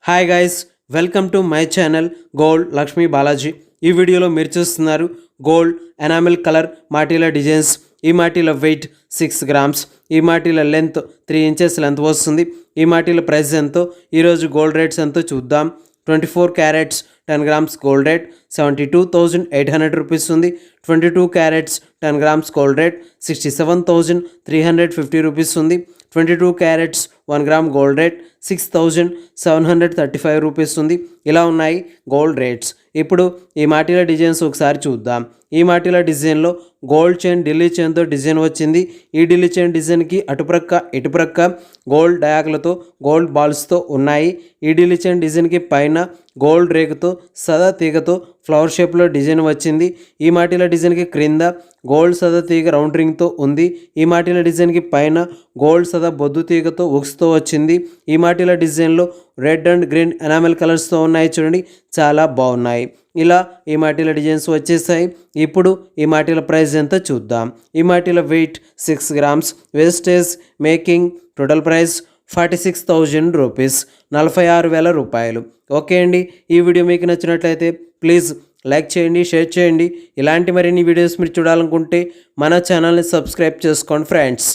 Hi guys, welcome to my channel gold Lakshmi Balaji. ఈ వీడియోలో మీరు చూస్తున్నారు గోల్డ్ ఎనామిల్ కలర్ మాటీల డిజైన్స్. ఈ మాటీల వెయిట్ 6 గ్రామ్స్. ఈ మాటీల లెంత్ 3 ఇంచెస్ లెంత్ వస్తుంది. ఈ మాటీల ప్రైస్ ఎంతో, ఈరోజు గోల్డ్ రేట్స్ ఎంతో చూద్దాం. 24 carats 10 grams gold rate 72,800 rupees ఉంది. 22 carats 10 grams gold rate 67,350 rupees ఉంది. 22 carats 1 gram gold rate 6,735 rupees ఉంది. ఇలా ఉన్నాయి గోల్డ్ రేట్స్. ఇప్పుడు ఈ మాటీల డిజైన్స్ ఒకసారి చూద్దాం. ఈ మాటీల డిజైన్లో గోల్డ్ చైన్ ఢిల్లీ చైన్తో డిజైన్ వచ్చింది. ఈ ఢిల్లీ చైన్ డిజైన్కి అటుప్రక్క ఇటుప్రక్క గోల్డ్ డయాక్లతో గోల్డ్ బాల్స్తో ఉన్నాయి. ఈ ఢిల్లీ చైన్ డిజైన్కి పైన గోల్డ్ రేకుతో సదా తీగతో ఫ్లవర్ షేప్లో డిజైన్ వచ్చింది. ఈ మాటీల డిజైన్కి క్రింద గోల్డ్ సదా తీగ రౌండ్ రింగ్తో ఉంది. ఈ మాటీల డిజైన్కి పైన గోల్డ్ సదా బొద్దు తీగతో ఉక్స్తో వచ్చింది. ఈ మాటీల డిజైన్లో రెడ్ అండ్ గ్రీన్ ఎనామెల్ కలర్స్తో ఉన్నాయి. చూడండి, చాలా బాగున్నాయి. ఇలా ఈ మాటీల డిజైన్స్ వచ్చేసాయి. ఇప్పుడు ఈ మాటీల ప్రైస్ ఎంత చూద్దాం. ఈ మాటీల weight 6 grams. Wastage making total price 46,000 rupees, 46,000 రూపాయలు. ఓకే అండి, ఈ వీడియో మీకు నచ్చినట్లయితే ప్లీజ్ లైక్ చేయండి, షేర్ చేయండి. ఇలాంటి మరిన్ని వీడియోస్ మీరు చూడాలనుకుంటే మన ఛానల్ని సబ్స్క్రైబ్ చేసుకోండి ఫ్రెండ్స్.